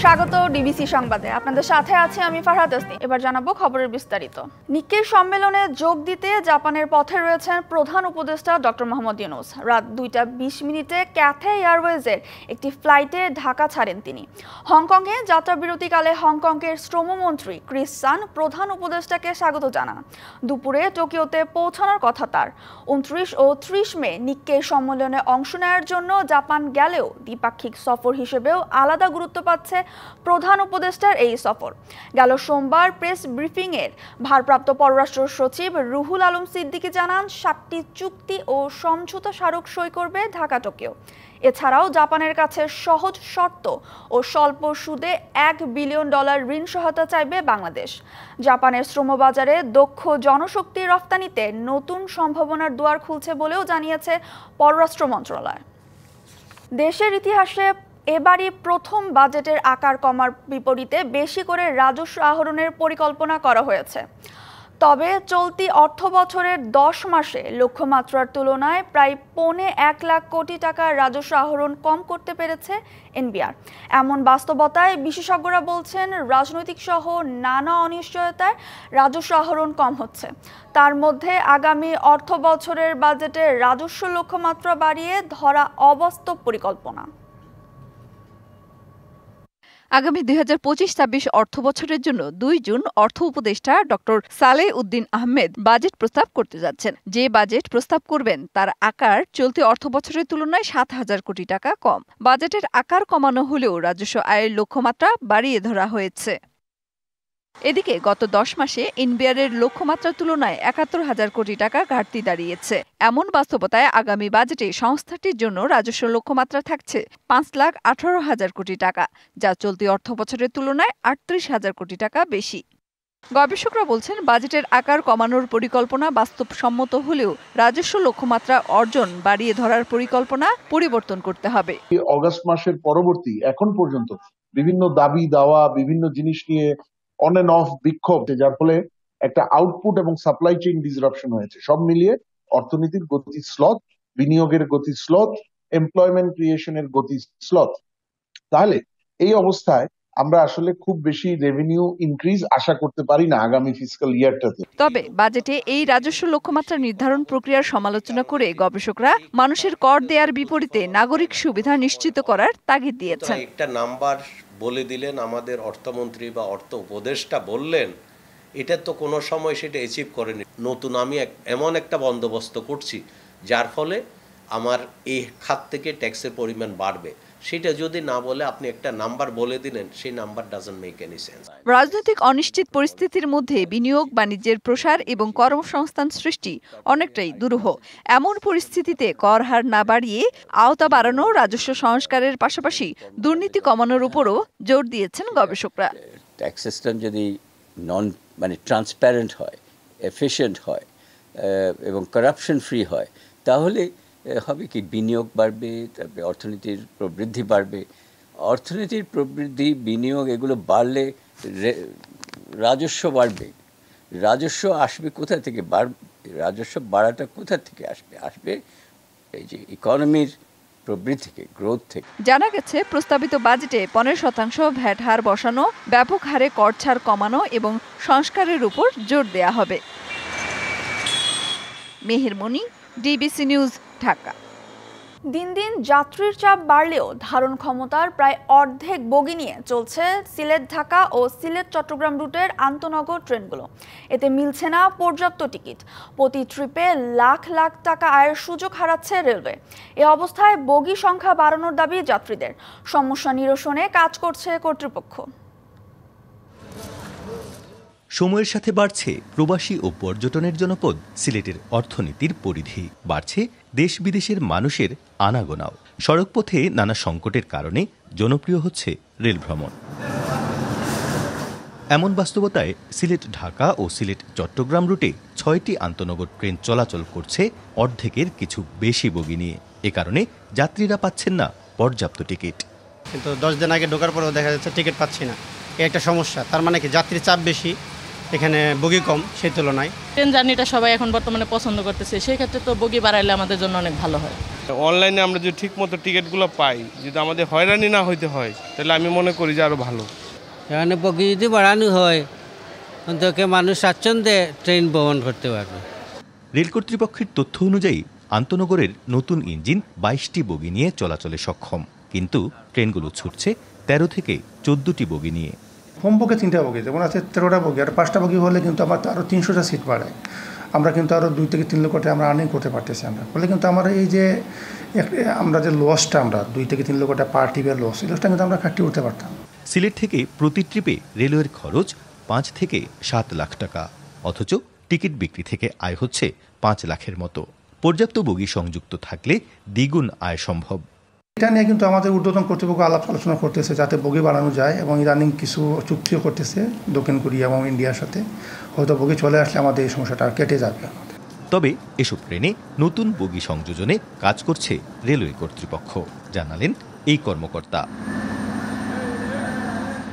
স্বাগত ডিবিসি সংবাদে। আপনাদের সাথে আছি আমি ফারহাদ তাসনিম। এবার জানাবো খবরের বিস্তারিত। নিক্কেই সম্মেলনে যোগ দিতে জাপানের পথে রয়েছেন প্রধান উপদেষ্টা ডক্টর মোহাম্মদ ইউনূস। রাত 2:20 ক্যাথে এয়ারওয়েজের একটি ফ্লাইটে ঢাকা ছাড়েন তিনি। হংকংয়ে যাত্রাবিরতিকালে হংকংয়ের শ্রমমন্ত্রী ক্রিস চান প্রধান উপদেষ্টাকে স্বাগত জানান। দুপুরে টোকিওতে পৌঁছানোর কথা তার। 29 ও 30 মে নিক্কেই সম্মেলনে অংশ নেওয়ার জন্য জাপান গেলেও দ্বিপাক্ষিক সফর হিসেবেও আলাদা গুরুত্ব পাচ্ছে প্রধান উপদেষ্টার এই সফর। গেল সোমবার প্রেস ব্রিফিংয়ের ভারপ্রাপ্ত পররাষ্ট্র সচিব রুহুল আলম সিদ্দিকী জানান 7টি চুক্তি ও সমঝোতা স্মারক সই করবে ঢাকা টোকিও। এছাড়াও জাপানের কাছে সহজ শর্ত ও স্বল্প সুদে $1 বিলিয়ন ঋণ সহায়তা চাইবে বাংলাদেশ। জাপানের শ্রমবাজারে দক্ষ জনশক্তি রফতানিতে নতুন সম্ভাবনার দুয়ার খুলছে বলেও জানিয়েছে পররাষ্ট্র মন্ত্রণালয়। দেশের ইতিহাসে এবারই প্রথম বাজেটের আকার কমার বিপরীতে বেশি করে রাজস্ব আহরণের পরিকল্পনা করা হয়েছে। তবে চলতি অর্থ বছরের 10 মাসে লক্ষ্যমাত্রার তুলনায় প্রায় 1.25 লাখ কোটি টাকার রাজস্ব আহরণ কম করতে পেরেছে এনবিআর। এমন বাস্তবতায় বিশেষজ্ঞরা বলছেন রাজনৈতিক সহ নানা অনিশ্চয়তায় রাজস্ব আহরণ কম হচ্ছে। তার মধ্যে আগামী অর্থ বছরের বাজেটে রাজস্ব লক্ষ্যমাত্রা বাড়িয়ে ধরা অবাস্তব পরিকল্পনা। আগামী 2025-26 অর্থ বছরের জন্য 2 জুন অর্থ উপদেষ্টা ডক্টর সালেহ উদ্দিন আহমেদ বাজেট প্রস্তাব করতে যাচ্ছেন। যে বাজেট প্রস্তাব করবেন তার আকার চলতি অর্থ বছরের তুলনায় 7,000 কোটি টাকা কম। বাজেটের আকার কমানো হলেও রাজস্ব আয়ের লক্ষ্যমাত্রা বাড়িয়ে ধরা হয়েছে। এদিকে গত 10 মাসে এনবিআরের লক্ষ্যমাত্রার তুলনায় 71,000 কোটি টাকা ঘাটতি দাঁড়িয়েছে। এমন বাস্তবতায় আগামী বাজেটে সংস্থাটির জন্য রাজস্ব লক্ষ্যমাত্রা থাকছে 5,18,000 কোটি টাকা, যা চলতি অর্থ বছরের তুলনায় 38,000 কোটি টাকা বেশি। গবেষকরা বলছেন বাজেটের আকার কমানোর পরিকল্পনা বাস্তবসম্মত হলেও রাজস্ব লক্ষ্যমাত্রা অর্জন বাড়িয়ে ধরার পরিকল্পনা পরিবর্তন করতে হবে। অগাস্ট মাসের পরবর্তী এখন পর্যন্ত বিভিন্ন দাবি দাওয়া বিভিন্ন জিনিস নিয়ে অন এন্ড অফ বিক্ষোভ, যার ফলে একটা আউটপুট এবং সাপ্লাই চেইন ডিসরাপশন হয়েছে। সব মিলিয়ে অর্থনীতির গতি স্লথ, বিনিয়োগের গতি স্লথ, এমপ্লয়মেন্ট ক্রিয়েশনের গতি স্লথ। তাহলে এই অবস্থায় আমরা আসলে খুব বেশি রেভিনিউ ইনক্রিজ আশা করতে পারি না আগামী ফিসক্যাল ইয়ারটাতে। তবে বাজেটে এই রাজস্ব লক্ষ্যমাত্রা নির্ধারণ প্রক্রিয়ার সমালোচনা করে গবেষকরা মানুষের কর দেওয়ার বিপরীতে নাগরিক সুবিধা নিশ্চিত করার তাগিদ দিয়েছেন। একটা নাম্বার বলে দিলেন, আমাদের অর্থমন্ত্রী বা অর্থ উপদেষ্টা বললেন, এটা তো কোনো সময় সেটা অ্যাচিভ করেনি। নতুন আমি এমন একটা বন্দোবস্ত করছি যার ফলে আমার এই খাত থেকে ট্যাক্সের পরিমাণ বাড়বে, সেটা যদি না বলে আপনি একটা নাম্বার বলে দিলেন, সেই number doesn't make any sense. রাজনৈতিক অনিশ্চিত পরিস্থিতির মধ্যে বিনিয়োগ, বাণিজ্যের প্রসার এবং কর্মসংস্থান সৃষ্টি অনেকটাই দুরূহ। এমন পরিস্থিতিতে কর হার না বাড়িয়ে আওতা বাড়ানো, রাজস্ব সংস্কারের পাশাপাশি দুর্নীতি কমানোর উপরও জোর দিয়েছেন গবেষকরা। ট্যাক্স সিস্টেম যদি ট্রান্সপারেন্ট হয়, এফিশিয়েন্ট হয় এবং কারাপশন ফ্রি হয়, তাহলে হবে কি বিনিয়োগ বাড়বে, তারপরে অর্থনীতির প্রবৃদ্ধি বাড়বে। অর্থনীতির প্রবৃদ্ধি, বিনিয়োগ এগুলো বাড়লে রাজস্ব বাড়বে। রাজস্ব আসবে কোথা থেকে? রাজস্ব বাড়াটা কোথা থেকে আসবে? আসবে এই যে ইকোনমির প্রবৃদ্ধি থেকে, গ্রোথ থেকে। জানা গেছে প্রস্তাবিত বাজেটে 15% ভ্যাট হার বসানো, ব্যাপক হারে কর ছাড় কমানো এবং সংস্কারের উপর জোর দেয়া হবে। মেহেরমনি, ডিবিসি নিউজ, ঢাকা। দিন দিন যাত্রীর চাপ বাড়লেও ধারণ ক্ষমতার প্রায় অর্ধেক বগি নিয়ে চলছে সিলেট ঢাকা ও সিলেট চট্টগ্রাম রুটের আন্তনগর ট্রেনগুলো। এতে মিলছে না পর্যাপ্ত টিকিট। প্রতি ট্রিপে লাখ লাখ টাকা আয়ের সুযোগ হারাচ্ছে রেলওয়ে। এ অবস্থায় বগি সংখ্যা বাড়ানোর দাবি যাত্রীদের। সমস্যা নিরসনে কাজ করছে কর্তৃপক্ষ। সময়ের সাথে বাড়ছে প্রবাসী ও পর্যটনের জনপদ সিলেটের অর্থনীতির পরিধি, বাড়ছে দেশ বিদেশের মানুষের আনাগোনাও। সড়কপথে নানা সংকটের কারণে জনপ্রিয় হচ্ছে রেল ভ্রমণ। এমন বাস্তবতায় সিলেট ঢাকা ও সিলেট চট্টগ্রাম রুটে 6টি আন্তনগর ট্রেন চলাচল করছে অর্ধেকের কিছু বেশি বগি নিয়ে। এ কারণে যাত্রীরা পাচ্ছেন না পর্যাপ্ত টিকিট। কিন্তু 10 দিন আগে ঢোকার পরেও দেখা যাচ্ছে টিকিট পাচ্ছি না। এই একটা সমস্যা। তার মানে কি যাত্রীর চাপ বেশি, এখানে বগি কম সেই তুলনায়। ট্রেন জার্নিটা সবাই এখন বর্তমানে পছন্দ করতেছে, সেই ক্ষেত্রে তো বগি বাড়াইলে আমাদের জন্য অনেক ভালো হয়। অনলাইনে আমরা যদি ঠিক মতো টিকিটগুলো পাই, যদি আমাদের হয়রানি না হইতে হয়, তাহলে আমি মনে করি যে আরও ভালো। এখানে বগি যদি বাড়ানো হয় অন্তত মানুষ স্বাচ্ছন্দ্যে ট্রেন ভ্রমণ করতে পারবে। রেল কর্তৃপক্ষের তথ্য অনুযায়ী আন্তনগরের নতুন ইঞ্জিন 22টি বগি নিয়ে চলাচলে সক্ষম, কিন্তু ট্রেনগুলো ছুটছে 13 থেকে 14টি বগি নিয়ে। হোমপক্ষে 3টা বগি, যেমন আছে 13টা বগি, আর 5টা বগি হলে কিন্তু আবার আরও 300টা সিট বাড়ায়। আমরা কিন্তু আরও 2 থেকে 3 লক্ষ টাকা আমরা আর্নিং করতে পারতেছি আমরা। ফলে কিন্তু আমার এই যে আমরা যে লসটা, আমরা 2 থেকে 3 লক্ষ টাকা পার ট্রিপের লস, এই লসটা কিন্তু আমরা কাটিয়ে উঠতে পারতাম। সিলেট থেকে প্রতি ট্রিপে রেলওয়ের খরচ 5 থেকে 7 লাখ টাকা, অথচ টিকিট বিক্রি থেকে আয় হচ্ছে 5 লাখের মতো। পর্যাপ্ত বগি সংযুক্ত থাকলে দ্বিগুণ আয় সম্ভব। এটা নিয়ে কিন্তু আমাদের ঊর্ধ্বতন কর্তৃপক্ষ আলাপ আলোচনা করতেছে যাতে বগি বাড়ানো যায়, এবং ইদানিং কিছু চুক্তিও করতেছে দক্ষিণ কোরিয়া এবং ইন্ডিয়ার সাথে। হয়তো বগি চলে আসলে আমাদের এই সমস্যাটা কেটে যাবে। তবে এসব ট্রেনে নতুন বগি সংযোজনে কাজ করছে রেলওয়ে কর্তৃপক্ষ, জানালেন এই কর্মকর্তা।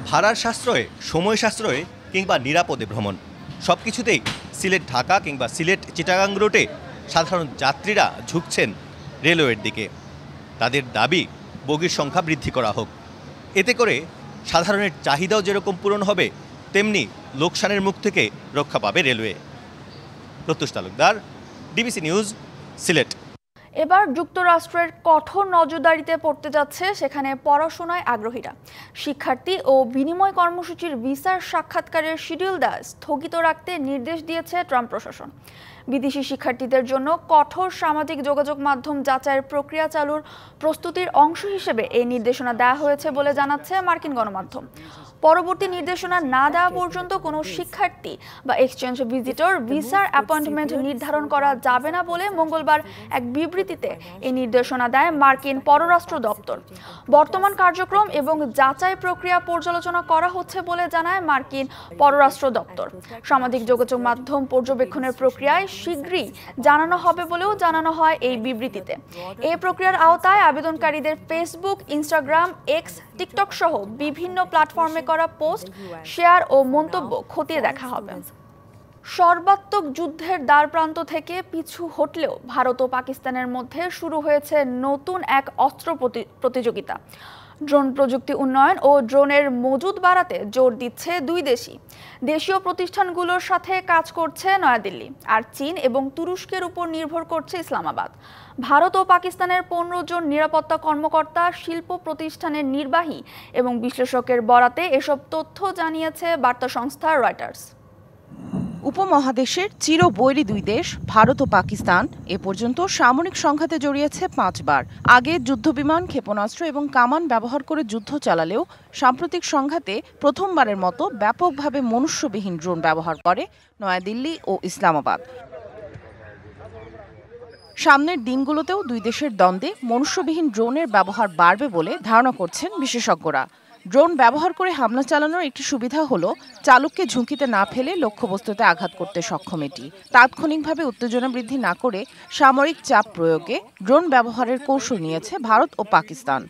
ভাড়ার সাশ্রয়ে, সময় সাশ্রয়ে কিংবা নিরাপদে ভ্রমণ, সবকিছুতেই সিলেট ঢাকা কিংবা সিলেট চিটাগাং রুটে সাধারণ যাত্রীরা ঝুঁকছেন রেলওয়ের দিকে। তাদের দাবি বগির সংখ্যা বৃদ্ধি করা হোক। এতে করে সাধারণের চাহিদাও যেরকম পূরণ হবে, তেমনি লোকসানের মুখ থেকে রক্ষা পাবে রেলওয়ে। প্রত্যুষ তালুকদার, ডিবিসি নিউজ, সিলেট। এবার যুক্তরাষ্ট্রের কঠোর নজরদারিতে পড়তে যাচ্ছে সেখানে পড়াশোনায় আগ্রহীরা। শিক্ষার্থী ও বিনিময় কর্মসূচির ভিসার সাক্ষাৎকারের শিডিউল স্থগিত রাখতে নির্দেশ দিয়েছে ট্রাম্প প্রশাসন। বিদেশি শিক্ষার্থীদের জন্য কঠোর সামাজিক যোগাযোগ মাধ্যম যাচাইয়ের প্রক্রিয়া চালুর প্রস্তুতির অংশ হিসেবে এই নির্দেশনা দেওয়া হয়েছে বলে জানাচ্ছে মার্কিন গণমাধ্যম। পরবর্তী নির্দেশনা না দেওয়া পর্যন্ত কোনো শিক্ষার্থী বা এক্সচেঞ্জ ভিজিটর ভিসার অ্যাপয়েন্টমেন্ট নির্ধারণ করা যাবে না বলে মঙ্গলবার এক বিবৃতিতে এই নির্দেশনা দেয় মার্কিন পররাষ্ট্র দপ্তর। বর্তমান কার্যক্রম এবং যাচাই প্রক্রিয়া পর্যালোচনা করা হচ্ছে বলে জানায় মার্কিন পররাষ্ট্র দপ্তর। সামাজিক যোগাযোগ মাধ্যম পর্যবেক্ষণের প্রক্রিয়ায় শীঘ্রই জানানো হবে বলেও জানানো হয় এই বিবৃতিতে। এই প্রক্রিয়ার আওতায় আবেদনকারীদের ফেসবুক, ইনস্টাগ্রাম, এক্স, টিকটক সহ বিভিন্ন প্ল্যাটফর্মে করা পোস্ট, শেয়ার ও মন্তব্য খতিয়ে দেখা হবে। সর্বাত্মক যুদ্ধের দ্বারপ্রান্ত থেকে পিছু হটলেও ভারত ও পাকিস্তানের মধ্যে শুরু হয়েছে নতুন এক অস্ত্র প্রতিযোগিতা। ড্রোন প্রযুক্তি উন্নয়ন ও ড্রোনের মজুদ বাড়াতে জোর দিচ্ছে দুই দেশই। দেশীয় প্রতিষ্ঠানগুলোর সাথে কাজ করছে নয়াদিল্লি, আর চীন এবং তুরস্কের উপর নির্ভর করছে ইসলামাবাদ। ভারত ও পাকিস্তানের 15 জন নিরাপত্তা কর্মকর্তা, শিল্প প্রতিষ্ঠানের নির্বাহী এবং বিশ্লেষকের বরাতে এসব তথ্য জানিয়েছে বার্তা সংস্থা রয়টার্স। উপমহাদেশের চিরবৈরী দুই দেশ ভারত ও পাকিস্তান এ পর্যন্ত সামরিক সংঘাতে জড়িয়েছে 5 বার। আগে যুদ্ধবিমান, ক্ষেপণাস্ত্র এবং কামান ব্যবহার করে যুদ্ধ চালালেও সাম্প্রতিক সংঘাতে প্রথমবারের মতো ব্যাপকভাবে মনুষ্যবিহীন ড্রোন ব্যবহার করে নয়াদিল্লি ও ইসলামাবাদ। সামনের দিনগুলোতেও দুই দেশের দ্বন্দ্বে মনুষ্যবিহীন ড্রোনের ব্যবহার বাড়বে বলে ধারণা করছেন বিশেষজ্ঞরা। ড্রোন ব্যবহার করে হামলা চালানোর একটি সুবিধা হলো চালককে ঝুঁকিতে না ফেলে লক্ষ্যবস্তুতে আঘাত করতে সক্ষম এটি। তাৎক্ষণিকভাবে উত্তেজনা বৃদ্ধি না করে সামরিক চাপ প্রয়োগে ড্রোন ব্যবহারের কৌশল নিয়েছে ভারত ও পাকিস্তান।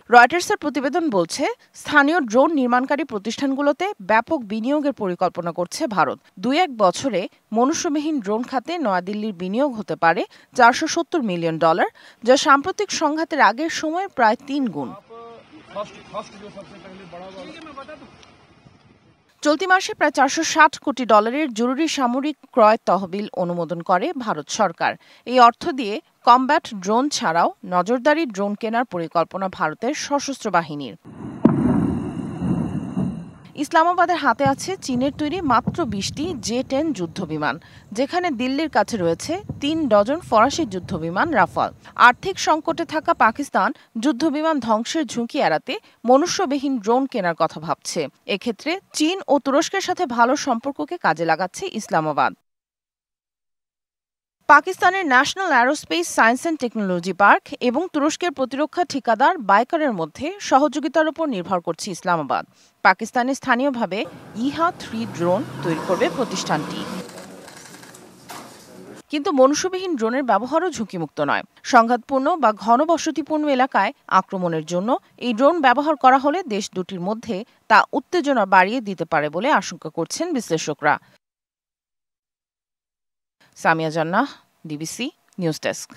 রয়টার্সের প্রতিবেদন বলছে, স্থানীয় ড্রোন নির্মাণকারী প্রতিষ্ঠানগুলোতে ব্যাপক বিনিয়োগের পরিকল্পনা করছে ভারত। 2-1 বছরে মনুষ্যবিহীন ড্রোন খাতে নয়াদিল্লির বিনিয়োগ হতে পারে $470 মিলিয়ন, যা সাম্প্রতিক সংঘাতের আগের সময়ের প্রায় 3 গুণ। চলতি মাসে প্রায় $460 কোটি জরুরি সামরিক ক্রয় তহবিল অনুমোদন করে ভারত সরকার। এই অর্থ দিয়ে কমব্যাট ড্রোন ছাড়াও নজরদারি ড্রোন কেনার পরিকল্পনা ভারতের সশস্ত্র বাহিনীর। ইসলামাবাদের হাতে আছে চীনের তৈরি মাত্র 20টি জে-10 যুদ্ধবিমান, যেখানে দিল্লির কাছে রয়েছে 3 ডজন ফরাসি যুদ্ধবিমান রাফাল। আর্থিক সংকটে থাকা পাকিস্তান যুদ্ধবিমান ধ্বংসের ঝুঁকি এড়াতে মনুষ্যবিহীন ড্রোন কেনার কথা ভাবছে। এক্ষেত্রে চীন ও তুরস্কের সাথে ভালো সম্পর্ককে কাজে লাগাচ্ছে ইসলামাবাদ। পাকিস্তানের national aerospace science and technology park এবং তুরস্কের প্রতিরক্ষা ঠিকাদার বাইকারের মধ্যে সহযোগিতার উপর নির্ভর করছে ইসলামাবাদ। পাকিস্তানে স্থানীয়ভাবে ইহা-3 ড্রোন তৈরি করবে প্রতিষ্ঠানটি। কিন্তু মনুষ্যবিহীন ড্রোনের ব্যবহারও ঝুঁকিমুক্ত নয়। সংঘাতপূর্ণ বা ঘনবসতিপূর্ণ এলাকায় আক্রমণের জন্য এই ড্রোন ব্যবহার করা হলে দেশ দুটির মধ্যে তা উত্তেজনা বাড়িয়ে দিতে পারে বলে আশঙ্কা করছেন বিশ্লেষকরা। সামিয়া জান্নাহ, ডিবিসি নিউজ ডেস্ক।